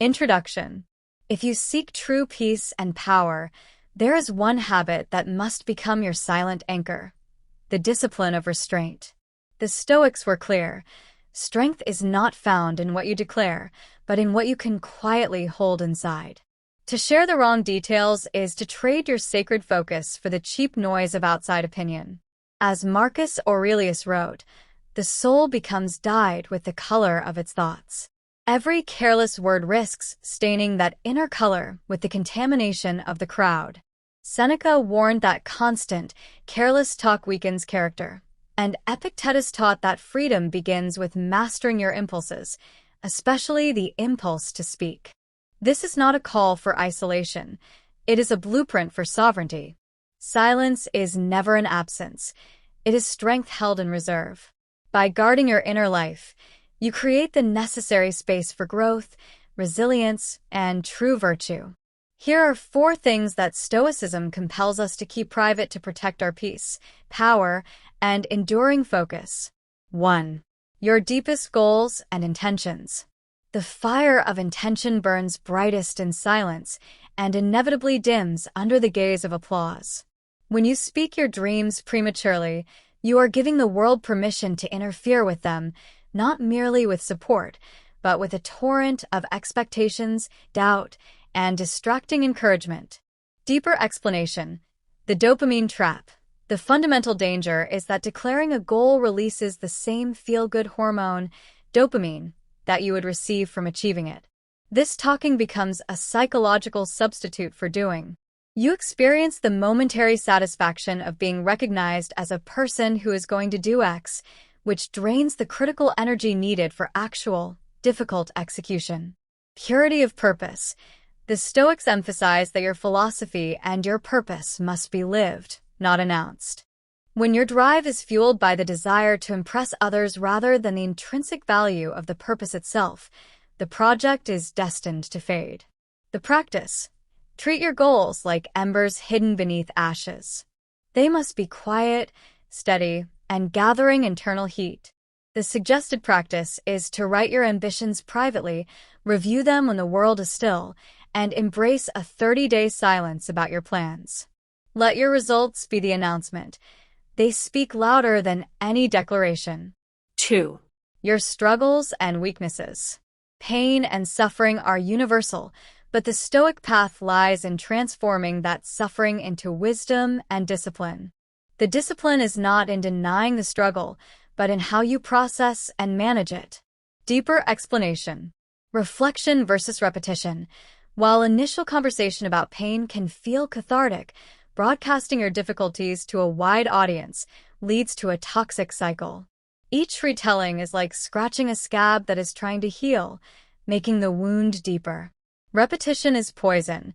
Introduction. If you seek true peace and power, there is one habit that must become your silent anchor: the discipline of restraint. The Stoics were clear. Strength is not found in what you declare, but in what you can quietly hold inside. To share the wrong details is to trade your sacred focus for the cheap noise of outside opinion. As Marcus Aurelius wrote, the soul becomes dyed with the color of its thoughts. Every careless word risks staining that inner color with the contamination of the crowd. Seneca warned that constant, careless talk weakens character, and Epictetus taught that freedom begins with mastering your impulses, especially the impulse to speak. This is not a call for isolation. It is a blueprint for sovereignty. Silence is never an absence. It is strength held in reserve. By guarding your inner life, you create the necessary space for growth, resilience, and true virtue. Here are 4 things that Stoicism compels us to keep private to protect our peace, power, and enduring focus. 1. Your deepest goals and intentions. The fire of intention burns brightest in silence and inevitably dims under the gaze of applause. When you speak your dreams prematurely, you are giving the world permission to interfere with them, not merely with support, but with a torrent of expectations, doubt, and distracting encouragement. Deeper explanation. The dopamine trap. The fundamental danger is that declaring a goal releases the same feel-good hormone, dopamine, that you would receive from achieving it. This talking becomes a psychological substitute for doing. You experience the momentary satisfaction of being recognized as a person who is going to do X, which drains the critical energy needed for actual, difficult execution. Purity of purpose. The Stoics emphasize that your philosophy and your purpose must be lived, not announced. When your drive is fueled by the desire to impress others rather than the intrinsic value of the purpose itself, the project is destined to fade. The practice. Treat your goals like embers hidden beneath ashes. They must be quiet, steady, and gathering internal heat. The suggested practice is to write your ambitions privately, review them when the world is still, and embrace a 30-day silence about your plans. Let your results be the announcement. They speak louder than any declaration. 2. Your struggles and weaknesses. Pain and suffering are universal, but the Stoic path lies in transforming that suffering into wisdom and discipline. The discipline is not in denying the struggle, but in how you process and manage it. Deeper explanation. Reflection versus repetition. While initial conversation about pain can feel cathartic, broadcasting your difficulties to a wide audience leads to a toxic cycle. Each retelling is like scratching a scab that is trying to heal, making the wound deeper. Repetition is poison.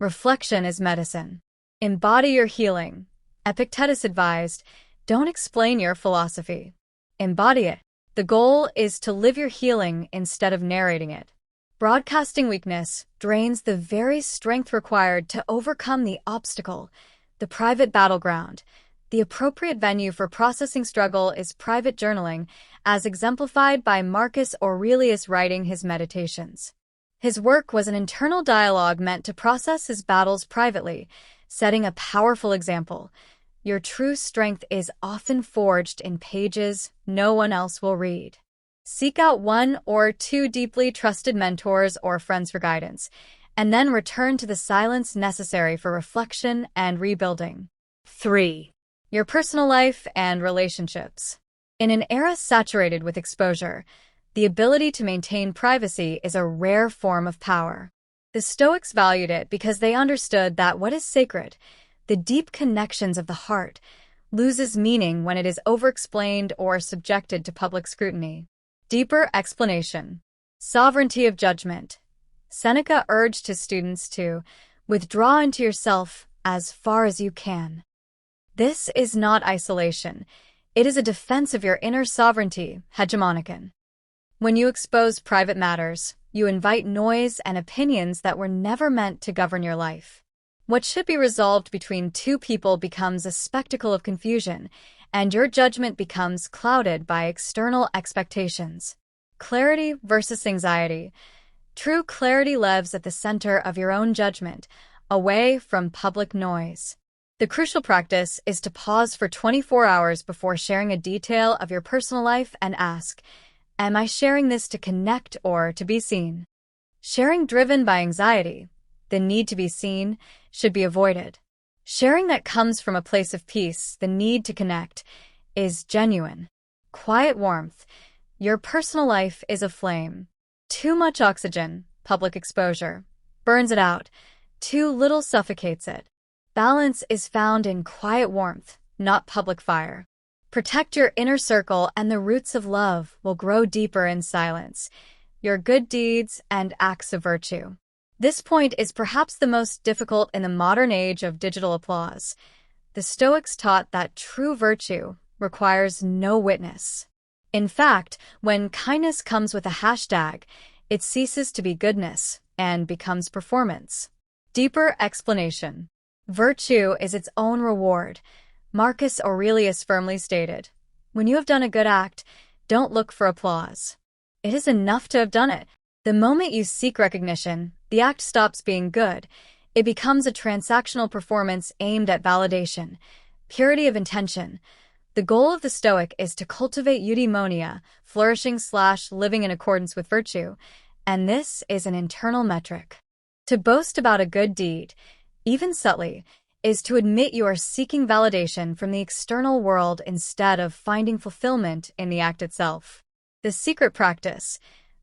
Reflection is medicine. Embody your healing. Epictetus advised, don't explain your philosophy. Embody it. The goal is to live your healing instead of narrating it. Broadcasting weakness drains the very strength required to overcome the obstacle, the private battleground. The appropriate venue for processing struggle is private journaling, as exemplified by Marcus Aurelius writing his Meditations. His work was an internal dialogue meant to process his battles privately, setting a powerful example. Your true strength is often forged in pages no one else will read. Seek out 1 or 2 deeply trusted mentors or friends for guidance, and then return to the silence necessary for reflection and rebuilding. 3. Your personal life and relationships. In an era saturated with exposure, the ability to maintain privacy is a rare form of power. The Stoics valued it because they understood that what is sacred, the deep connections of the heart, loses meaning when it is overexplained or subjected to public scrutiny. Deeper explanation. Sovereignty of judgment. Seneca urged his students to withdraw into yourself as far as you can. This is not isolation. It is a defense of your inner sovereignty, hegemonicon. When you expose private matters, you invite noise and opinions that were never meant to govern your life. What should be resolved between 2 people becomes a spectacle of confusion, and your judgment becomes clouded by external expectations. Clarity versus anxiety. True clarity lives at the center of your own judgment, away from public noise. The crucial practice is to pause for 24 hours before sharing a detail of your personal life and ask, am I sharing this to connect or to be seen? Sharing driven by anxiety, the need to be seen, should be avoided. Sharing that comes from a place of peace, the need to connect, is genuine. Quiet warmth. Your personal life is a flame. Too much oxygen, public exposure, burns it out. Too little suffocates it. Balance is found in quiet warmth, not public fire. Protect your inner circle and the roots of love will grow deeper in silence. Your good deeds and acts of virtue. This point is perhaps the most difficult in the modern age of digital applause. The Stoics taught that true virtue requires no witness. In fact, when kindness comes with a hashtag, it ceases to be goodness and becomes performance. Deeper explanation. Virtue is its own reward. Marcus Aurelius firmly stated, when you have done a good act, don't look for applause. It is enough to have done it. The moment you seek recognition, the act stops being good. It becomes a transactional performance aimed at validation, purity of intention. The goal of the Stoic is to cultivate eudaimonia, flourishing/living in accordance with virtue, and this is an internal metric. To boast about a good deed, even subtly, is to admit you are seeking validation from the external world instead of finding fulfillment in the act itself. The secret practice.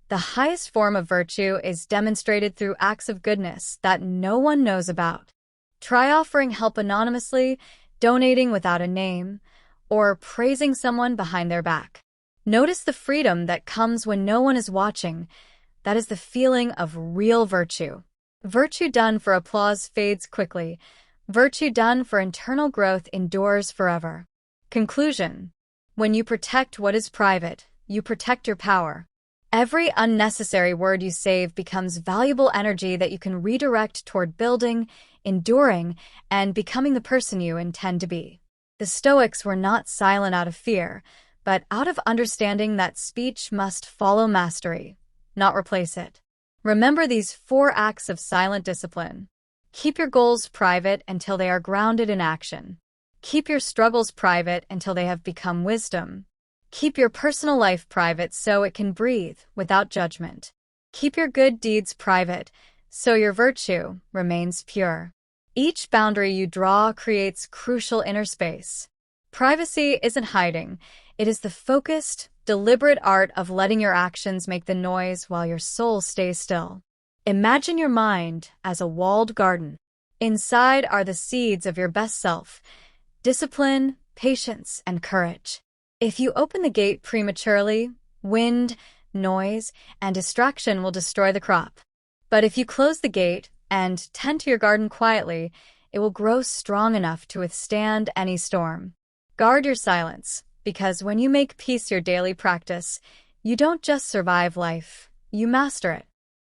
The highest form of virtue is demonstrated through acts of goodness that no one knows about. Try offering help anonymously, donating without a name, or praising someone behind their back. Notice the freedom that comes when no one is watching. That is the feeling of real virtue. Virtue done for applause fades quickly. Virtue done for internal growth endures forever. Conclusion. When you protect what is private, you protect your power. Every unnecessary word you save becomes valuable energy that you can redirect toward building, enduring, and becoming the person you intend to be. The Stoics were not silent out of fear, but out of understanding that speech must follow mastery, not replace it. Remember these 4 acts of silent discipline. Keep your goals private until they are grounded in action. Keep your struggles private until they have become wisdom. Keep your personal life private so it can breathe without judgment. Keep your good deeds private so your virtue remains pure. Each boundary you draw creates crucial inner space. Privacy isn't hiding. It is the focused, deliberate art of letting your actions make the noise while your soul stays still. Imagine your mind as a walled garden. Inside are the seeds of your best self, discipline, patience, and courage. If you open the gate prematurely, wind, noise, and distraction will destroy the crop. But if you close the gate and tend to your garden quietly, it will grow strong enough to withstand any storm. Guard your silence, because when you make peace your daily practice, you don't just survive life, you master it.